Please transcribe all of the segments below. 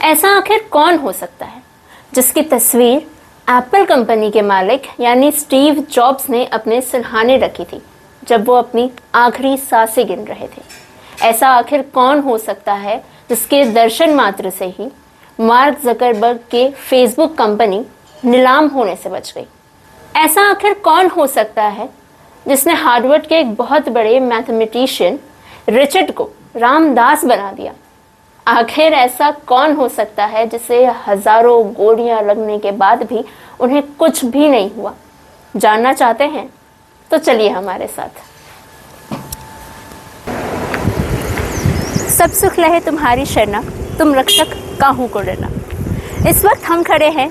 ऐसा आखिर कौन हो सकता है जिसकी तस्वीर एप्पल कंपनी के मालिक यानी स्टीव जॉब्स ने अपने सिरहाने रखी थी जब वो अपनी आखिरी सांसें गिन रहे थे। ऐसा आखिर कौन हो सकता है जिसके दर्शन मात्र से ही मार्क जकरबर्ग के फेसबुक कंपनी नीलाम होने से बच गई। ऐसा आखिर कौन हो सकता है जिसने हार्वर्ड के एक बहुत बड़े मैथमेटिशियन रिचर्ड को रामदास बना दिया। आखिर ऐसा कौन हो सकता है जिसे हजारों गोलियां लगने के बाद भी उन्हें कुछ भी नहीं हुआ। जानना चाहते हैं तो चलिए हमारे साथ। सब सुख लहे तुम्हारी शरणा, तुम रक्षक काहू को डरना। इस वक्त हम खड़े हैं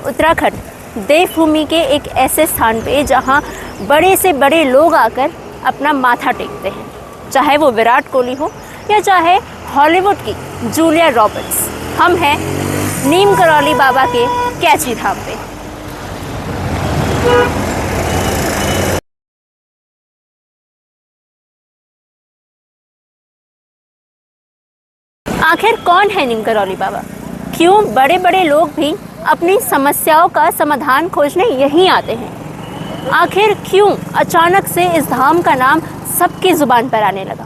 उत्तराखंड देवभूमि के एक ऐसे स्थान पे जहां बड़े से बड़े लोग आकर अपना माथा टेकते हैं, चाहे वो विराट कोहली हो या चाहे हॉलीवुड की जूलिया रॉबर्ट्स। हम हैं नीम करौली बाबा के कैची धाम पे। आखिर कौन है नीम करौली बाबा? क्यों बड़े बड़े लोग भी अपनी समस्याओं का समाधान खोजने यहीं आते हैं? आखिर क्यों अचानक से इस धाम का नाम सबकी जुबान पर आने लगा?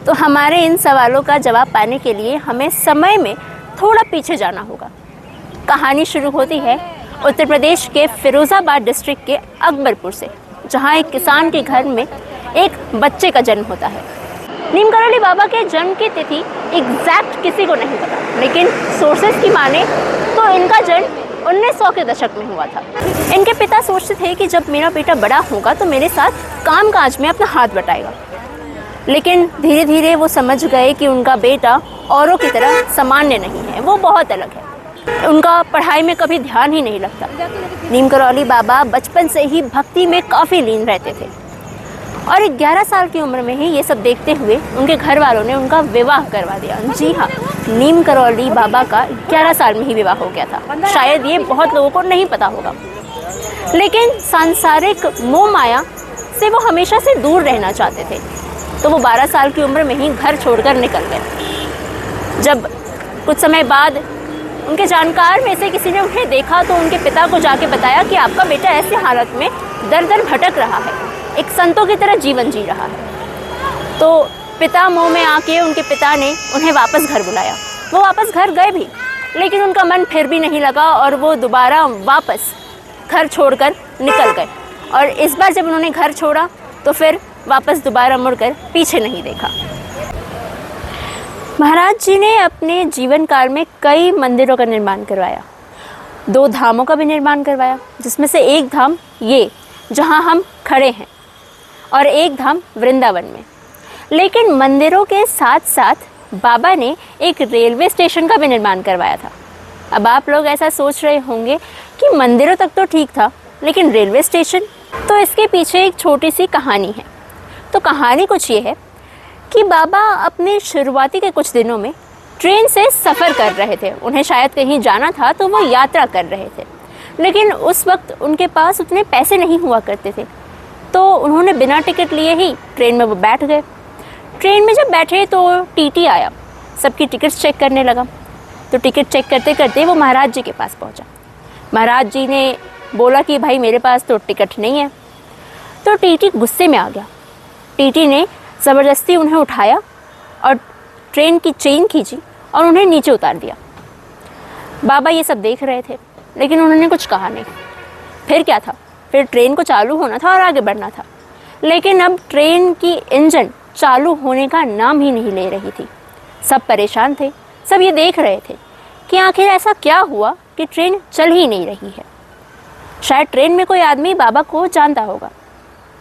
तो हमारे इन सवालों का जवाब पाने के लिए हमें समय में थोड़ा पीछे जाना होगा। कहानी शुरू होती है उत्तर प्रदेश के फिरोजाबाद डिस्ट्रिक्ट के अकबरपुर से, जहां एक किसान के घर में एक बच्चे का जन्म होता है। नीम करौली बाबा के जन्म की तिथि एग्जैक्ट किसी को नहीं पता, लेकिन सोर्सेस की माने तो इनका जन्म 1900 के दशक में हुआ था। इनके पिता सोचते थे कि जब मेरा बेटा बड़ा होगा तो मेरे साथ काम काज में अपना हाथ बटाएगा, लेकिन धीरे धीरे वो समझ गए कि उनका बेटा औरों की तरह सामान्य नहीं है, वो बहुत अलग है। उनका पढ़ाई में कभी ध्यान ही नहीं लगता। नीम करौली बाबा बचपन से ही भक्ति में काफ़ी लीन रहते थे और 11 साल की उम्र में ही ये सब देखते हुए उनके घर वालों ने उनका विवाह करवा दिया। जी हाँ, नीम करौली बाबा का 11 साल में ही विवाह हो गया था। शायद ये बहुत लोगों को नहीं पता होगा, लेकिन सांसारिक मोह माया से वो हमेशा से दूर रहना चाहते थे, तो वो 12 साल की उम्र में ही घर छोड़कर निकल गए। जब कुछ समय बाद उनके जानकार में से किसी ने उन्हें देखा तो उनके पिता को जाके बताया कि आपका बेटा ऐसे हालत में दर दर भटक रहा है, एक संतों की तरह जीवन जी रहा है। तो पिता मोह में आके उनके पिता ने उन्हें वापस घर बुलाया। वो वापस घर गए भी, लेकिन उनका मन फिर भी नहीं लगा और वो दोबारा वापस घर छोड़कर निकल गए। और इस बार जब उन्होंने घर छोड़ा तो फिर वापस दोबारा मुड़कर पीछे नहीं देखा। महाराज जी ने अपने जीवन काल में कई मंदिरों का निर्माण करवाया, 2 धामों का भी निर्माण करवाया, जिसमें से एक धाम ये जहां हम खड़े हैं और एक धाम वृंदावन में। लेकिन मंदिरों के साथ साथ बाबा ने एक रेलवे स्टेशन का भी निर्माण करवाया था। अब आप लोग ऐसा सोच रहे होंगे कि मंदिरों तक तो ठीक था, लेकिन रेलवे स्टेशन? तो इसके पीछे एक छोटी सी कहानी है। तो कहानी कुछ ये है कि बाबा अपने शुरुआती के कुछ दिनों में ट्रेन से सफ़र कर रहे थे। उन्हें शायद कहीं जाना था तो वो यात्रा कर रहे थे, लेकिन उस वक्त उनके पास उतने पैसे नहीं हुआ करते थे, तो उन्होंने बिना टिकट लिए ही ट्रेन में वो बैठ गए। ट्रेन में जब बैठे तो टीटी आया, सबकी टिकट्स चेक करने लगा। तो टिकट चेक करते करते वो महाराज जी के पास पहुंचा। महाराज जी ने बोला कि भाई मेरे पास तो टिकट नहीं है। तो टीटी गुस्से में आ गया। टीटी ने ज़बरदस्ती उन्हें उठाया और ट्रेन की चेन खींची और उन्हें नीचे उतार दिया। बाबा ये सब देख रहे थे, लेकिन उन्होंने कुछ कहा नहीं। फिर क्या था, फिर ट्रेन को चालू होना था और आगे बढ़ना था, लेकिन अब ट्रेन की इंजन चालू होने का नाम ही नहीं ले रही थी। सब परेशान थे, सब ये देख रहे थे कि आखिर ऐसा क्या हुआ कि ट्रेन चल ही नहीं रही है। शायद ट्रेन में कोई आदमी बाबा को जानता होगा।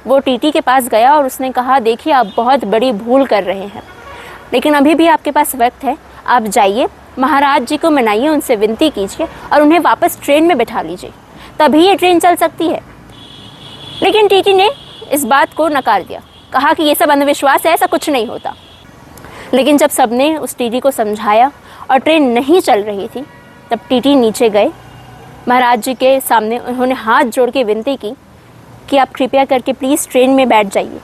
वो टीटी के पास गया और उसने कहा, देखिए आप बहुत बड़ी भूल कर रहे हैं, लेकिन अभी भी आपके पास वक्त है, आप जाइए महाराज जी को मनाइए, उनसे विनती कीजिए और उन्हें वापस ट्रेन में बैठा लीजिए, तभी ये ट्रेन चल सकती है। लेकिन टीटी ने इस बात को नकार दिया, कहा कि ये सब अंधविश्वास है, ऐसा कुछ नहीं होता। लेकिन जब सबने उस टीटी को समझाया और ट्रेन नहीं चल रही थी, तब टीटी नीचे गए, महाराज जी के सामने उन्होंने हाथ जोड़ के विनती की कि आप कृपया करके प्लीज़ ट्रेन में बैठ जाइए।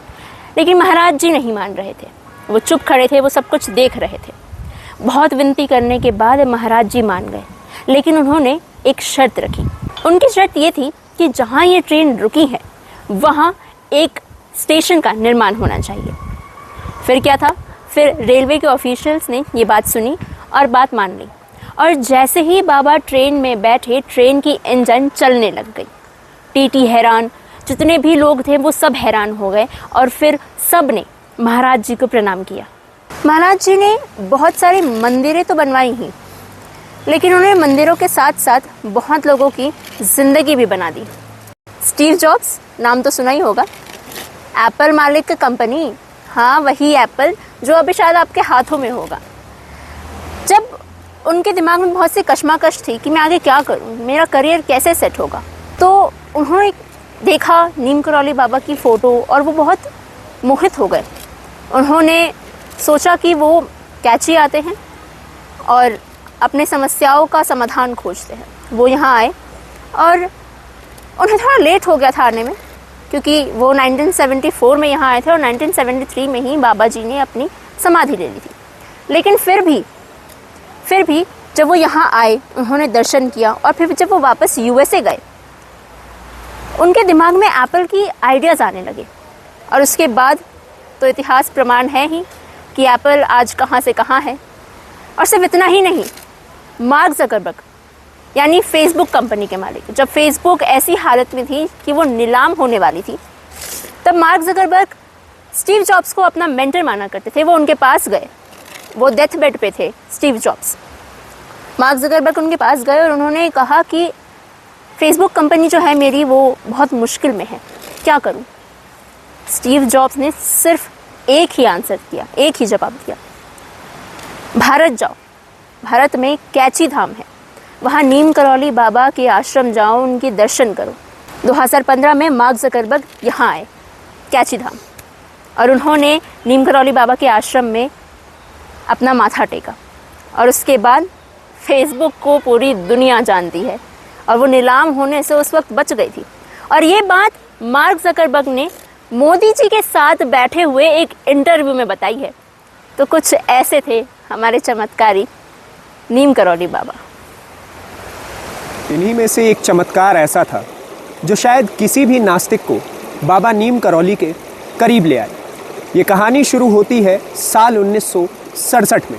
लेकिन महाराज जी नहीं मान रहे थे, वो चुप खड़े थे, वो सब कुछ देख रहे थे। बहुत विनती करने के बाद महाराज जी मान गए, लेकिन उन्होंने एक शर्त रखी। उनकी शर्त ये थी कि जहाँ ये ट्रेन रुकी है वहाँ एक स्टेशन का निर्माण होना चाहिए। फिर क्या था, फिर रेलवे के ऑफिशियल्स ने ये बात सुनी और बात मान ली, और जैसे ही बाबा ट्रेन में बैठे ट्रेन की इंजन चलने लग गई। टीटी हैरान, जितने भी लोग थे वो सब हैरान हो गए, और फिर सब ने महाराज जी को प्रणाम किया। महाराज जी ने बहुत सारी मंदिरें तो बनवाई ही, लेकिन उन्होंने मंदिरों के साथ साथ बहुत लोगों की ज़िंदगी भी बना दी। स्टीव जॉब्स, नाम तो सुना ही होगा, एप्पल मालिक की कंपनी, हाँ वही एप्पल जो अभी शायद आपके हाथों में होगा। जब उनके दिमाग में बहुत सी कश्मकश थी कि मैं आगे क्या करूं, मेरा करियर कैसे सेट होगा, तो उन्होंने देखा नीम करौली बाबा की फ़ोटो और वो बहुत मोहित हो गए। उन्होंने सोचा कि वो कैची आते हैं और अपने समस्याओं का समाधान खोजते हैं। वो यहाँ आए और उन्हें थोड़ा लेट हो गया था आने में, क्योंकि वो 1974 में यहाँ आए थे और 1973 में ही बाबा जी ने अपनी समाधि ले ली थी। लेकिन फिर भी जब वो यहाँ आए, उन्होंने दर्शन किया, और फिर जब वो वापस यूएसए गए, उनके दिमाग में एप्पल की आइडियाज़ आने लगे। और उसके बाद तो इतिहास प्रमाण है ही कि एप्पल आज कहाँ से कहाँ है। और सिर्फ इतना ही नहीं, मार्क ज़करबर्ग यानी फेसबुक कंपनी के मालिक, जब फेसबुक ऐसी हालत में थी कि वो नीलाम होने वाली थी, तब मार्क ज़करबर्ग स्टीव जॉब्स को अपना मेंटर माना करते थे। वो उनके पास गए, वो डेथ बेड पे थे स्टीव जॉब्स। मार्क ज़करबर्ग उनके पास गए और उन्होंने कहा कि फेसबुक कंपनी जो है मेरी, वो बहुत मुश्किल में है, क्या करूं? स्टीव जॉब्स ने सिर्फ एक ही आंसर दिया, एक ही जवाब दिया, भारत जाओ। भारत में कैची धाम है, वहाँ नीम करौली बाबा के आश्रम जाओ, उनके दर्शन करो। 2015 में मार्क ज़करबर्ग यहाँ आए कैची धाम, और उन्होंने नीम करौली बाबा के आश्रम में अपना माथा टेका। और उसके बाद फेसबुक को पूरी दुनिया जानती है, और वो नीलाम होने से उस वक्त बच गई थी। और ये बात मार्क ज़करबर्ग ने मोदी जी के साथ बैठे हुए एक इंटरव्यू में बताई है। तो कुछ ऐसे थे हमारे चमत्कारी नीम करौली बाबा। इन्हीं में से एक चमत्कार ऐसा था जो शायद किसी भी नास्तिक को बाबा नीम करौली के करीब ले आए। ये कहानी शुरू होती है साल 1967 में,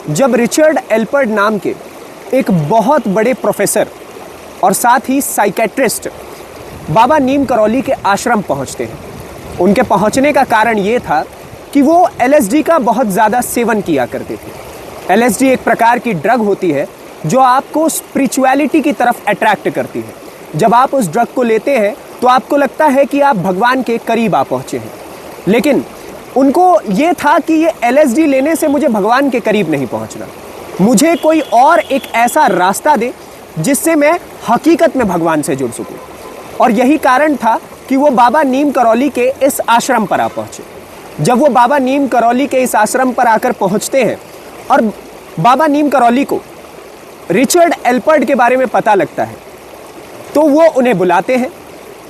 जब रिचर्ड एल्पर्ट नाम के एक बहुत बड़े प्रोफेसर और साथ ही साइकेट्रिस्ट बाबा नीम करौली के आश्रम पहुंचते हैं। उनके पहुंचने का कारण ये था कि वो LSD का बहुत ज़्यादा सेवन किया करते थे। LSD एक प्रकार की ड्रग होती है जो आपको स्पिरिचुअलिटी की तरफ अट्रैक्ट करती है। जब आप उस ड्रग को लेते हैं तो आपको लगता है कि आप भगवान के करीब आ पहुँचे हैं, लेकिन उनको ये था कि ये LSD लेने से मुझे भगवान के करीब नहीं पहुँचना, मुझे कोई और एक ऐसा रास्ता दे जिससे मैं हकीकत में भगवान से जुड़ सकूं। और यही कारण था कि वो बाबा नीम करौली के इस आश्रम पर आ पहुँचे। जब वो बाबा नीम करौली के इस आश्रम पर आकर पहुँचते हैं और बाबा नीम करौली को रिचर्ड एल्पर्ट के बारे में पता लगता है, तो वो उन्हें बुलाते हैं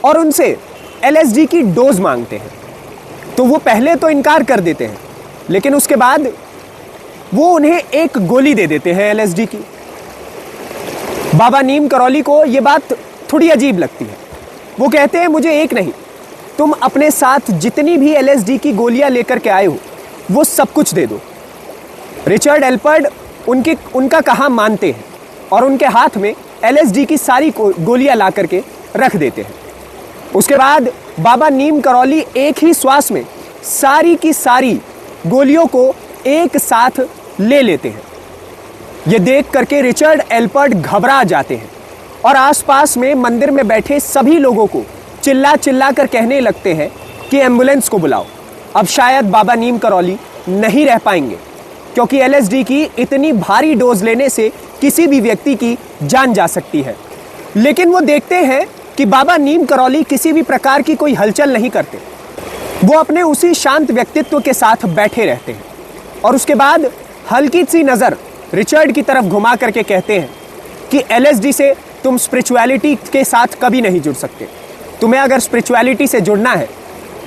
और उनसे LSD की डोज मांगते हैं। तो वो पहले तो इनकार कर देते हैं, लेकिन उसके बाद वो उन्हें एक गोली दे देते हैं LSD की। बाबा नीम करौली को ये बात थोड़ी अजीब लगती है। वो कहते हैं मुझे एक नहीं, तुम अपने साथ जितनी भी LSD की गोलियां लेकर के आए हो वो सब कुछ दे दो। रिचर्ड एल्पर्ट उनका कहा मानते हैं और उनके हाथ में LSD की सारी गोलियां ला करके रख देते हैं। उसके बाद बाबा नीम करौली एक ही श्वास में सारी की सारी गोलियों को एक साथ ले लेते हैं। ये देख करके रिचर्ड एल्पर्ट घबरा जाते हैं और आसपास में मंदिर में बैठे सभी लोगों को चिल्ला चिल्ला कर कहने लगते हैं कि एम्बुलेंस को बुलाओ। अब शायद बाबा नीम करौली नहीं रह पाएंगे, क्योंकि LSD की इतनी भारी डोज लेने से किसी भी व्यक्ति की जान जा सकती है। लेकिन वो देखते हैं कि बाबा नीम करौली किसी भी प्रकार की कोई हलचल नहीं करते। वो अपने उसी शांत व्यक्तित्व के साथ बैठे रहते हैं और उसके बाद हल्की सी नज़र रिचर्ड की तरफ घुमा करके कहते हैं कि LSD से तुम स्पिरिचुअलिटी के साथ कभी नहीं जुड़ सकते। तुम्हें अगर स्पिरिचुअलिटी से जुड़ना है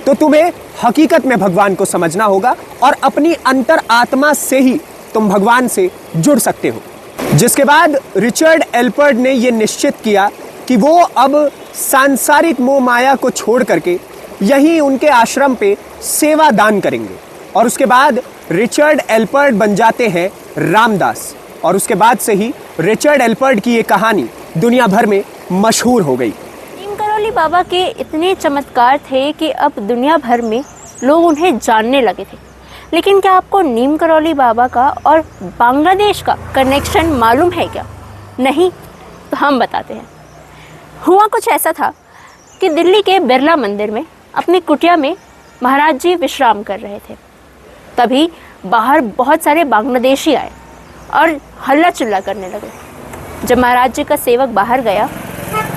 तो तुम्हें हकीकत में भगवान को समझना होगा और अपनी अंतर आत्मा से ही तुम भगवान से जुड़ सकते हो। जिसके बाद रिचर्ड एल्पर्ट ने यह निश्चित किया कि वो अब सांसारिक मोह माया को छोड़ करके यहीं उनके आश्रम पे सेवा दान करेंगे। और उसके बाद रिचर्ड एल्पर्ट बन जाते हैं रामदास। और उसके बाद से ही रिचर्ड एल्पर्ट की ये कहानी दुनिया भर में मशहूर हो गई। नीम करौली बाबा के इतने चमत्कार थे कि अब दुनिया भर में लोग उन्हें जानने लगे थे। लेकिन क्या आपको नीम करौली बाबा का और बांग्लादेश का कनेक्शन मालूम है क्या? नहीं? तो हम बताते हैं। हुआ कुछ ऐसा था कि दिल्ली के बिरला मंदिर में अपनी कुटिया में महाराज जी विश्राम कर रहे थे। तभी बाहर बहुत सारे बांग्लादेशी आए और हल्ला चिल्ला करने लगे। जब महाराज जी का सेवक बाहर गया,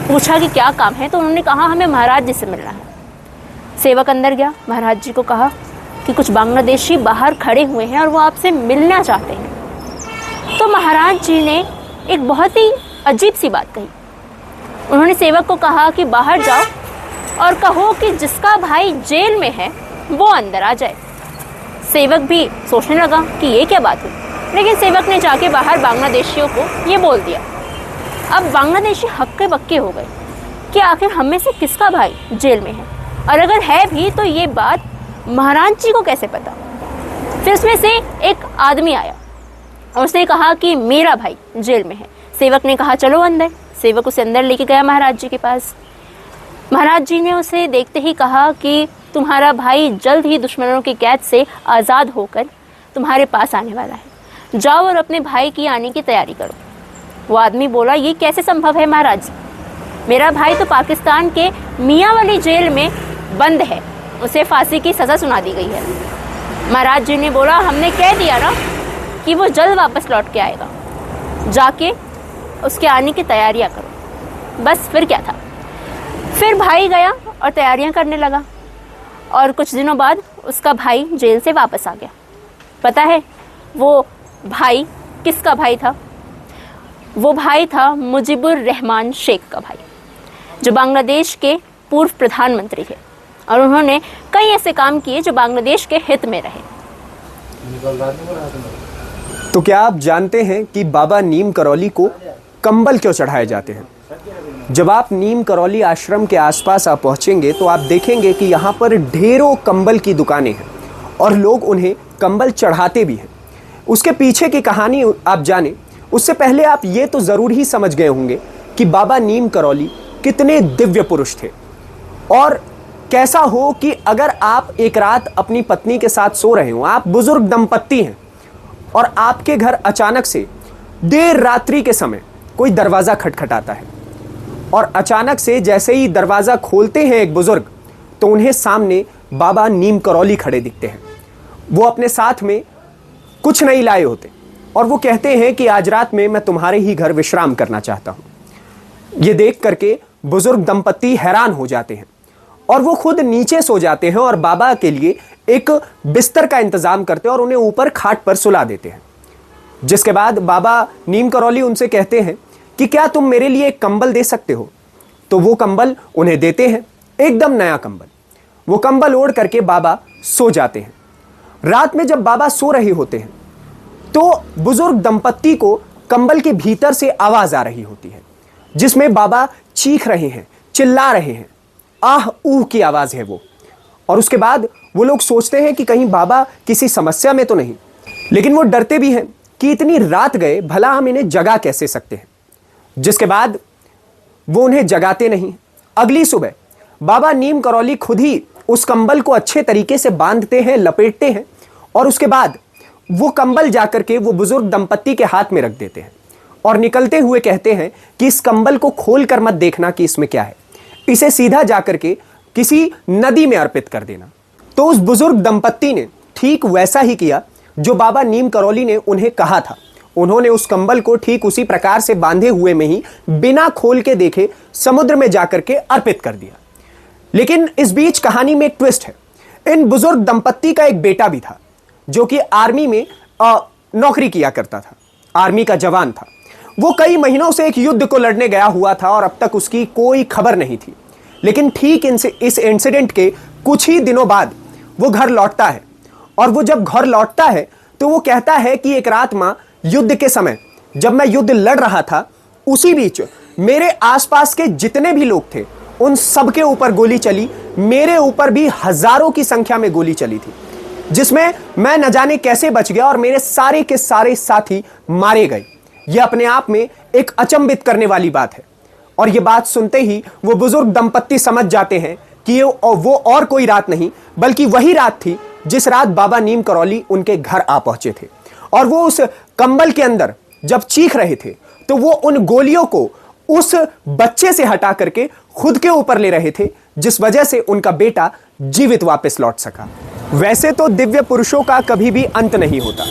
पूछा कि क्या काम है, तो उन्होंने कहा हमें महाराज जी से मिलना है। सेवक अंदर गया, महाराज जी को कहा कि कुछ बांग्लादेशी बाहर खड़े हुए हैं और वो आपसे मिलना चाहते हैं। तो महाराज जी ने एक बहुत ही अजीब सी बात कही। उन्होंने सेवक को कहा कि बाहर जाओ और कहो कि जिसका भाई जेल में है वो अंदर आ जाए। सेवक भी सोचने लगा कि ये क्या बात हुई, लेकिन सेवक ने जाके बाहर बांग्लादेशियों को ये बोल दिया। अब बांग्लादेशी हक्के बक्के हो गए कि आखिर हम में से किसका भाई जेल में है, और अगर है भी तो ये बात महाराज जी को कैसे पता। फिर उसमें से एक आदमी आया और उसने कहा कि मेरा भाई जेल में है। सेवक ने कहा चलो अंदर। सेवक उसे अंदर लेके गया महाराज जी के पास। महाराज जी ने उसे देखते ही कहा कि तुम्हारा भाई जल्द ही दुश्मनों की कैद से आज़ाद होकर तुम्हारे पास आने वाला है, जाओ और अपने भाई की आने की तैयारी करो। वो आदमी बोला ये कैसे संभव है महाराज जी, मेरा भाई तो पाकिस्तान के मियाँ वाली जेल में बंद है, उसे फांसी की सज़ा सुना दी गई है। महाराज जी ने बोला हमने कह दिया ना कि वो जल्द वापस लौट के आएगा, जाके उसके आने की तैयारियां करो। बस फिर क्या था, फिर भाई गया और तैयारियां करने लगा और कुछ दिनों बाद उसका भाई जेल से वापस आ गया। पता है वो भाई किसका भाई था? वो भाई था मुजीबुर रहमान शेख का भाई, जो बांग्लादेश के पूर्व प्रधानमंत्री थे और उन्होंने कई ऐसे काम किए जो बांग्लादेश के हित में रहे। तो क्या आप जानते हैं कि बाबा नीम करौली को कंबल क्यों चढ़ाए जाते हैं? जब आप नीम करौली आश्रम के आसपास आप पहुंचेंगे तो आप देखेंगे कि यहाँ पर ढेरों कंबल की दुकानें हैं और लोग उन्हें कंबल चढ़ाते भी हैं। उसके पीछे की कहानी आप जाने उससे पहले आप ये तो ज़रूर ही समझ गए होंगे कि बाबा नीम करौली कितने दिव्य पुरुष थे। और कैसा हो कि अगर आप एक रात अपनी पत्नी के साथ सो रहे हो, आप बुजुर्ग दंपत्ति हैं और आपके घर अचानक से देर रात्रि के समय कोई दरवाज़ा खटखटाता है और अचानक से जैसे ही दरवाज़ा खोलते हैं एक बुजुर्ग, तो उन्हें सामने बाबा नीम करौली खड़े दिखते हैं। वो अपने साथ में कुछ नहीं लाए होते और वो कहते हैं कि आज रात में मैं तुम्हारे ही घर विश्राम करना चाहता हूँ। ये देख करके बुजुर्ग दंपत्ति हैरान हो जाते हैं और वो खुद नीचे सो जाते हैं और बाबा के लिए एक बिस्तर का इंतजाम करते हैं और उन्हें ऊपर खाट पर सुला देते हैं। जिसके बाद बाबा नीम करौली उनसे कहते हैं कि क्या तुम मेरे लिए एक कंबल दे सकते हो? तो वो कंबल उन्हें देते हैं, एकदम नया कंबल। वो कंबल ओढ़ करके बाबा सो जाते हैं। रात में जब बाबा सो रहे होते हैं तो बुजुर्ग दंपत्ति को कंबल के भीतर से आवाज आ रही होती है, जिसमें बाबा चीख रहे हैं, चिल्ला रहे हैं, आह ऊह की आवाज है वो। और उसके बाद वो लोग सोचते हैं कि कहीं बाबा किसी समस्या में तो नहीं, लेकिन वो डरते भी हैं कि इतनी रात गए, भला हम इन्हें जगा कैसे सकते हैं। जिसके बाद वो उन्हें जगाते नहीं। अगली सुबह बाबा नीम करौली खुद ही उस कंबल को अच्छे तरीके से बांधते हैं, लपेटते हैं और उसके बाद वो कंबल जाकर के वो बुजुर्ग दंपत्ति के हाथ में रख देते हैं और निकलते हुए कहते हैं कि इस कंबल को खोल कर मत देखना कि इसमें क्या है, इसे सीधा जाकर के किसी नदी में अर्पित कर देना। तो उस बुजुर्ग दंपत्ति ने ठीक वैसा ही किया जो बाबा नीम करौली ने उन्हें कहा था। उन्होंने उस कंबल को ठीक उसी प्रकार से बांधे हुए में ही बिना खोल के देखे समुद्र में जाकर के अर्पित कर दिया। लेकिन इस बीच कहानी में एक ट्विस्ट है। इन बुजुर्ग दंपत्ति का एक बेटा भी था जो कि आर्मी में नौकरी किया करता था, आर्मी का जवान था। वो कई महीनों से एक युद्ध को लड़ने गया हुआ था और अब तक उसकी कोई खबर नहीं थी। लेकिन ठीक इस इंसिडेंट के कुछ ही दिनों बाद वो घर लौटता है और वो जब घर लौटता है तो वो कहता है कि एक रात मां युद्ध के समय जब मैं युद्ध लड़ रहा था, उसी बीच मेरे आसपास के जितने भी लोग थे उन सबके ऊपर गोली चली, मेरे ऊपर भी हजारों की संख्या में गोली चली थी, जिसमें मैं न जाने कैसे बच गया और मेरे सारे के सारे साथी मारे गए। यह अपने आप में एक अचंभित करने वाली बात है। और यह बात सुनते ही वो बुजुर्ग दंपत्ति समझ जाते हैं कि वो और कोई रात नहीं बल्कि वही रात थी जिस रात बाबा नीम करौली उनके घर आ पहुंचे थे। और वो उस कंबल के अंदर जब चीख रहे थे तो वो उन गोलियों को उस बच्चे से हटा करके खुद के ऊपर ले रहे थे, जिस वजह से उनका बेटा जीवित वापस लौट सका। वैसे तो दिव्य पुरुषों का कभी भी अंत नहीं होता,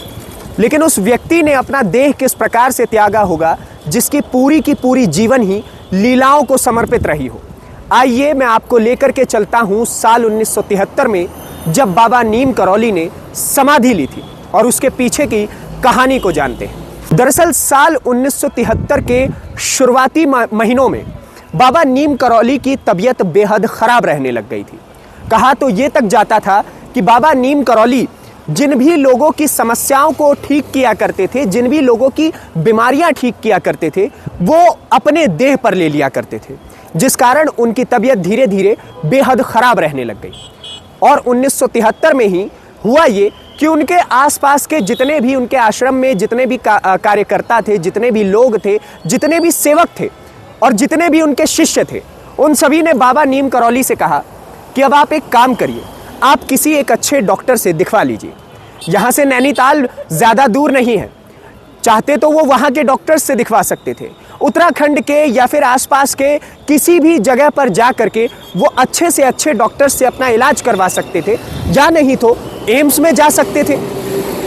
लेकिन उस व्यक्ति ने अपना देह किस प्रकार से त्यागा होगा जिसकी पूरी की पूरी जीवन ही लीलाओं को समर्पित रही हो। आइए मैं आपको लेकर के चलता हूं साल 1973 में, जब बाबा नीम करौली ने समाधि ली थी, और उसके पीछे की कहानी को जानते हैं। दरअसल साल 1973 के शुरुआती महीनों में बाबा नीम करौली की तबीयत बेहद खराब रहने लग गई थी। कहा तो ये तक जाता था कि बाबा नीम करौली जिन भी लोगों की समस्याओं को ठीक किया करते थे, जिन भी लोगों की बीमारियां ठीक किया करते थे, वो अपने देह पर ले लिया करते थे, जिस कारण उनकी तबीयत धीरे धीरे बेहद खराब रहने लग गई। और 1973 में ही हुआ ये कि उनके आसपास के जितने भी उनके आश्रम में जितने भी कार्यकर्ता थे, जितने भी लोग थे, जितने भी सेवक थे और जितने भी उनके शिष्य थे, उन सभी ने बाबा नीम करौली से कहा कि अब आप एक काम करिए, आप किसी एक अच्छे डॉक्टर से दिखवा लीजिए। यहाँ से नैनीताल ज़्यादा दूर नहीं है, चाहते तो वो वहाँ के डॉक्टर्स से दिखवा सकते थे। उत्तराखंड के या फिर आसपास के किसी भी जगह पर जा करके वो अच्छे से अच्छे डॉक्टर से अपना इलाज करवा सकते थे, या नहीं तो एम्स में जा सकते थे।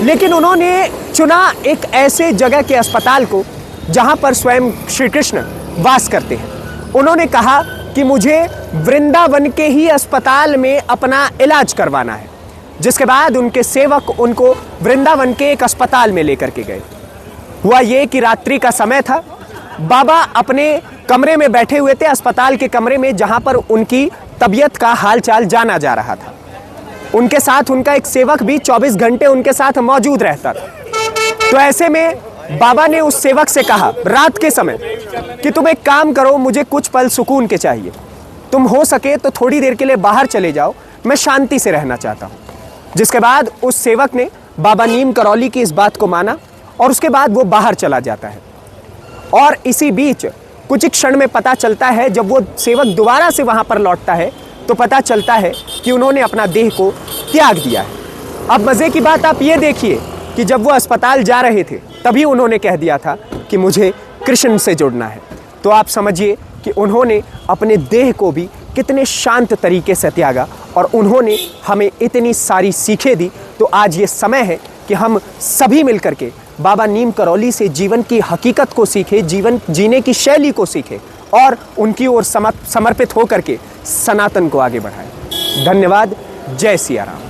लेकिन उन्होंने चुना एक ऐसे जगह के अस्पताल को जहाँ पर स्वयं श्री कृष्ण वास करते हैं। उन्होंने कहा कि मुझे वृंदावन के ही अस्पताल में अपना इलाज करवाना है, जिसके बाद उनके सेवक उनको वृंदावन के एक अस्पताल में लेकर के गए। हुआ ये कि रात्रि का समय था, बाबा अपने कमरे में बैठे हुए थे, अस्पताल के कमरे में, जहां पर उनकी तबीयत का हालचाल जाना जा रहा था। उनके साथ उनका एक सेवक भी 24 घंटे उनके साथ मौजूद रहता था। तो ऐसे में बाबा ने उस सेवक से कहा रात के समय कि तुम एक काम करो, मुझे कुछ पल सुकून के चाहिए, तुम हो सके तो थोड़ी देर के लिए बाहर चले जाओ, मैं शांति से रहना चाहता हूँ। जिसके बाद उस सेवक ने बाबा नीम करौली की इस बात को माना और उसके बाद वो बाहर चला जाता है। और इसी बीच कुछ ही क्षण में पता चलता है, जब वो सेवक दोबारा से वहाँ पर लौटता है तो पता चलता है कि उन्होंने अपना देह को त्याग दिया है। अब मज़े की बात आप ये देखिए कि जब वो अस्पताल जा रहे थे तभी उन्होंने कह दिया था कि मुझे कृष्ण से जुड़ना है। तो आप समझिए कि उन्होंने अपने देह को भी कितने शांत तरीके से त्यागा और उन्होंने हमें इतनी सारी सीखें दी। तो आज ये समय है कि हम सभी मिलकर के बाबा नीम करौली से जीवन की हकीकत को सीखें, जीवन जीने की शैली को सीखें और उनकी ओर समर्पित होकर के सनातन को आगे बढ़ाएं। धन्यवाद। जय सिया राम।